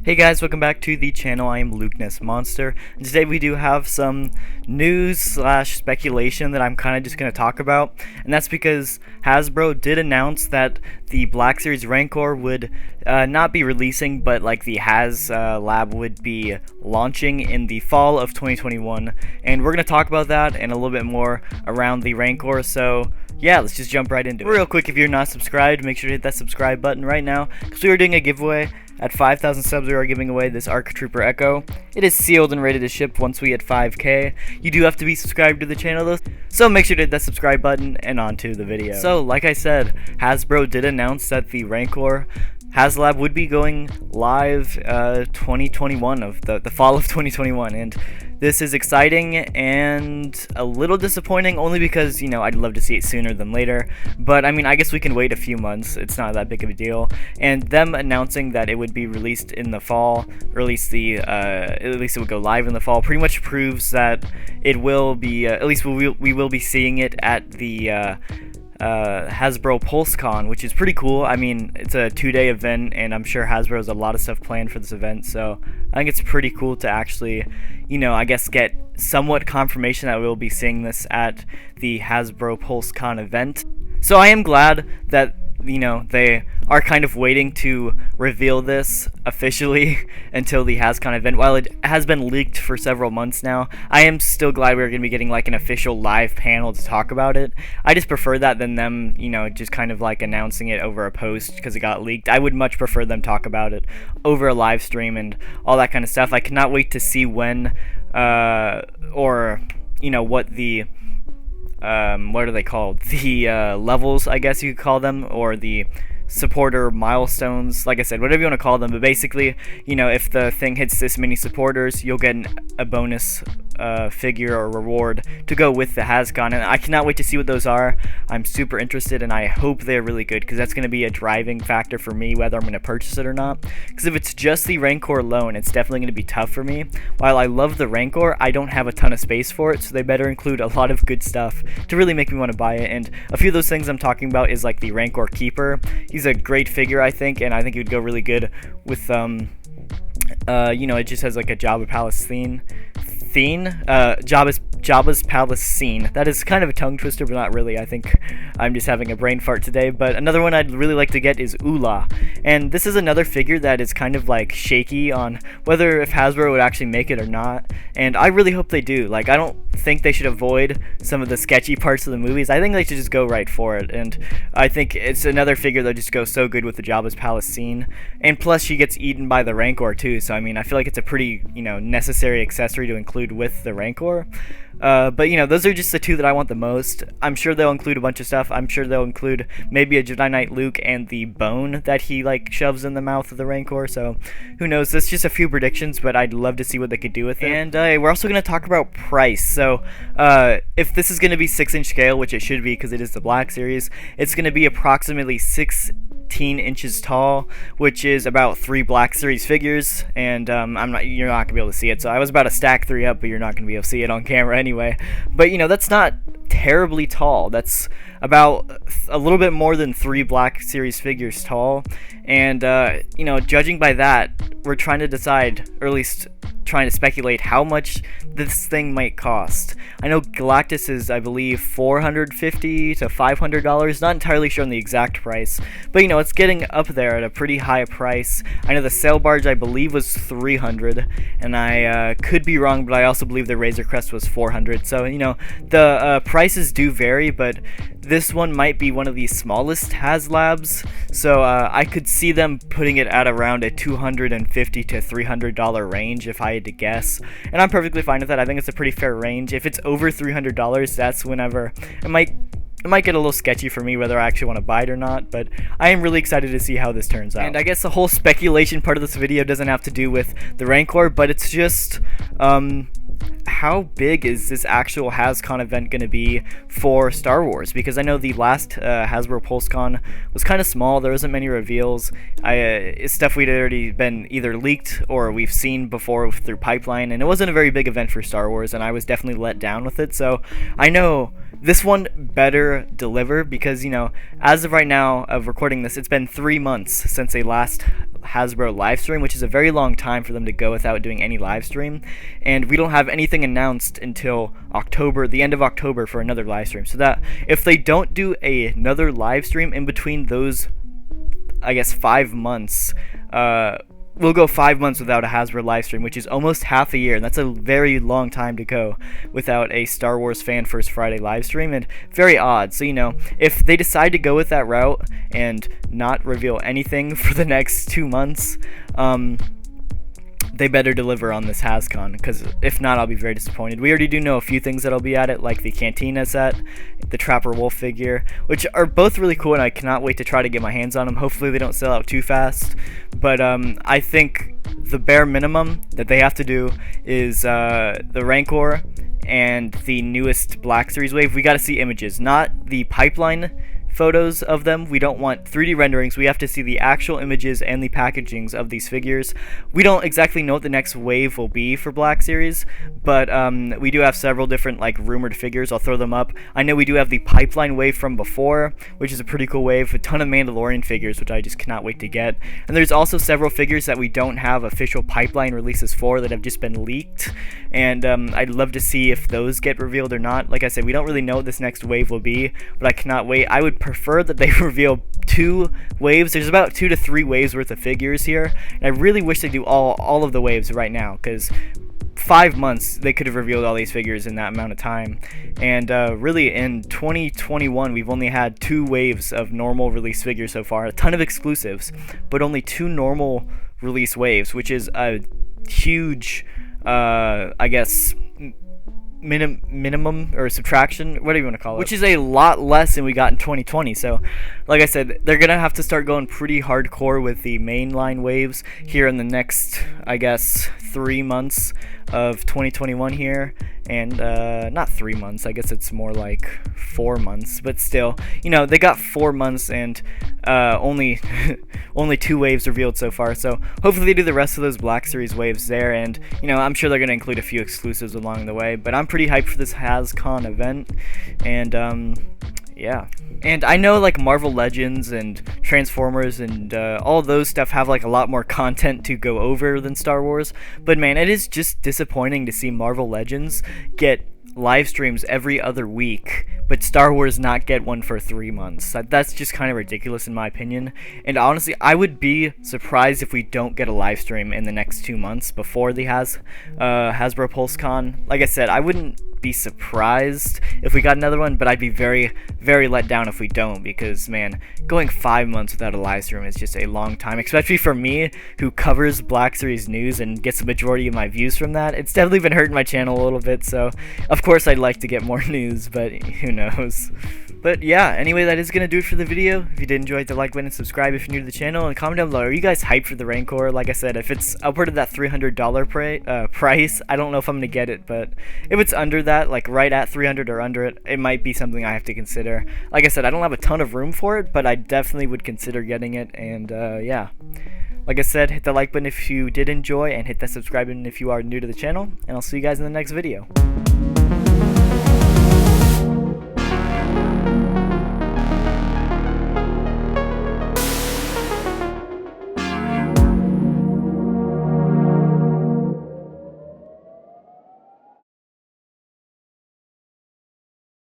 Hey guys, welcome back to the channel. I am Lukeness Monster, and today we do have some news slash speculation that I'm kind of just going to talk about, and that's because Hasbro did announce that the Black Series Rancor would not be releasing, but like the HasLab would be launching in the fall of 2021, and we're going to talk about that and a little bit more around the Rancor, so yeah, let's just jump right into it. Real quick, if you're not subscribed, make sure to hit that subscribe button right now, because we are doing a giveaway. At 5,000 subs, we are giving away this ARC Trooper Echo. It is sealed and ready to ship once we hit 5k. You do have to be subscribed to the channel though, so make sure to hit that subscribe button and on to the video. So, like I said, Hasbro did announce that the Rancor HasLab would be going live 2021 of the fall of 2021, and this is exciting and a little disappointing only because, you know, I'd love to see it sooner than later, but I mean, I guess we can wait a few months. It's not that big of a deal, and them announcing that it would be released in the fall, or at least it would go live in the fall, pretty much proves that it will be at least we will be seeing it at the Hasbro PulseCon, which is pretty cool. I mean, it's a 2-day event, and I'm sure Hasbro has a lot of stuff planned for this event, so I think it's pretty cool to actually, you know, I guess get somewhat confirmation that we'll be seeing this at the Hasbro PulseCon event. So I am glad that, you know, they are kind of waiting to reveal this officially until the HasCon event. While it has been leaked for several months now, I am still glad we're going to be getting like an official live panel to talk about it. I just prefer that than them, you know, just kind of like announcing it over a post because it got leaked. I would much prefer them talk about it over a live stream and all that kind of stuff. I cannot wait to see when or, you know, what the what are they called? The levels, I guess you could call them, or the supporter milestones, like I said, whatever you want to call them. But basically, you know, if the thing hits this many supporters, you'll get a bonus figure or reward to go with the HasCon, and I cannot wait to see what those are. I'm super interested, and I hope they're really good, because that's going to be a driving factor for me whether I'm going to purchase it or not, because if it's just the Rancor alone, it's definitely going to be tough for me. While I love the Rancor, I don't have a ton of space for it, so they better include a lot of good stuff to really make me want to buy it. And a few of those things I'm talking about is like the Rancor Keeper. He's a great figure, I think, and I think he would go really good with you know, it just has like a Jabba Palace Jabba's Palace scene. That is kind of a tongue twister, but not really. I think I'm just having a brain fart today. But another one I'd really like to get is Ula, and this is another figure that is kind of like shaky on whether if Hasbro would actually make it or not, and I really hope they do. Like, I don't think they should avoid some of the sketchy parts of the movies. I think they should just go right for it, and I think it's another figure that just goes so good with the Jabba's Palace scene, and plus she gets eaten by the Rancor too, so I mean, I feel like it's a pretty, you know, necessary accessory to include with the Rancor. But, you know, those are just the two that I want the most. I'm sure they'll include a bunch of stuff. I'm sure they'll include maybe a Jedi Knight Luke and the bone that he, like, shoves in the mouth of the Rancor, so who knows. That's just a few predictions, but I'd love to see what they could do with it. And we're also going to talk about price. So, if this is going to be 6-inch scale, which it should be because it is the Black Series, it's going to be approximately 16 inches tall, which is about 3 Black Series figures, and you're not gonna be able to see it. So I was about to stack 3 up, but you're not gonna be able to see it on camera anyway. But, you know, that's not terribly tall. That's about a little bit more than 3 Black Series figures tall, and you know, judging by that, we're trying to decide, or at least trying to speculate, how much this thing might cost. I know Galactus is, I believe, $450 to $500. Not entirely sure on the exact price, but, you know, it's getting up there at a pretty high price. I know the sail barge, I believe, was $300, and I could be wrong, but I also believe the Razor Crest was $400. So, you know, the prices do vary, but this one might be one of the smallest HasLabs, so I could see them putting it at around a $250 to $300 range if I had to guess, and I'm perfectly fine with that. I think it's a pretty fair range. If it's over $300, that's whenever it might get a little sketchy for me whether I actually want to buy it or not, but I am really excited to see how this turns out. And I guess the whole speculation part of this video doesn't have to do with the Rancor, but it's just how big is this actual HasCon event going to be for Star Wars? Because I know the last Hasbro PulseCon was kind of small. There wasn't many reveals. It's stuff we'd already been either leaked or we've seen before through Pipeline, and it wasn't a very big event for Star Wars, and I was definitely let down with it. So I know this one better deliver, because, you know, as of right now of recording this, it's been 3 months since they last Hasbro live stream, which is a very long time for them to go without doing any live stream, and we don't have anything announced until October, the end of October, for another live stream. So that if they don't do another live stream in between those, I guess, 5 months, we'll go 5 months without a Hasbro live stream, which is almost half a year, and that's a very long time to go without a Star Wars Fan First Friday live stream, and very odd. So, if they decide to go with that route and not reveal anything for the next 2 months, they better deliver on this HasCon, because if not, I'll be very disappointed. We already do know a few things that'll be at it, like the Cantina set, the Trapper Wolf figure, which are both really cool, and I cannot wait to try to get my hands on them. Hopefully they don't sell out too fast, but I think the bare minimum that they have to do is the Rancor and the newest Black Series wave. We got to see images, not the pipeline photos of them. We don't want 3D renderings. We have to see the actual images and the packagings of these figures. We don't exactly know what the next wave will be for Black Series, but we do have several different rumored figures. I'll throw them up. I know we do have the pipeline wave from before, which is a pretty cool wave. A ton of Mandalorian figures, which I just cannot wait to get. And there's also several figures that we don't have official pipeline releases for that have just been leaked, and I'd love to see if those get revealed or not. Like I said, we don't really know what this next wave will be, but I cannot wait. I would prefer that they reveal 2 waves. There's about 2 to 3 waves worth of figures here, and I really wish they do all of the waves right now, because 5 months they could have revealed all these figures in that amount of time. And really, in 2021 we've only had 2 waves of normal release figures so far, a ton of exclusives, but only 2 normal release waves, which is a huge I guess minimum or subtraction, whatever you want to call it, which is a lot less than we got in 2020. So like I said, they're gonna have to start going pretty hardcore with the mainline waves here in the next, I guess, 3 months of 2021 here, and not 3 months, I guess it's more like 4 months, but still, they got 4 months and only 2 waves revealed so far. So hopefully they do the rest of those Black Series waves there, and I'm sure they're gonna include a few exclusives along the way. But I'm pretty hyped for this HasCon event, and yeah. And I know Marvel Legends and Transformers and all those stuff have a lot more content to go over than Star Wars, but man, it is just disappointing to see Marvel Legends get live streams every other week, but Star Wars not get one for 3 months. That's just kind of ridiculous in my opinion. And honestly, I would be surprised if we don't get a live stream in the next 2 months before the Hasbro PulseCon. Like I said, I wouldn't be surprised if we got another one, but I'd be very, very let down if we don't, because man, going 5 months without a live stream is just a long time, especially for me who covers Black Series news and gets the majority of my views from that. It's definitely been hurting my channel a little bit, so of course I'd like to get more news, but who knows. But yeah, anyway, that is going to do it for the video. If you did enjoy, hit the like button and subscribe if you're new to the channel, and comment down below, are you guys hyped for the Rancor? Like I said, if it's upward of that $300 price, I don't know if I'm going to get it, but if it's under that, right at 300 or under it, it might be something I have to consider. Like I said, I don't have a ton of room for it, but I definitely would consider getting it, and yeah. Like I said, hit the like button if you did enjoy, and hit that subscribe button if you are new to the channel, and I'll see you guys in the next video.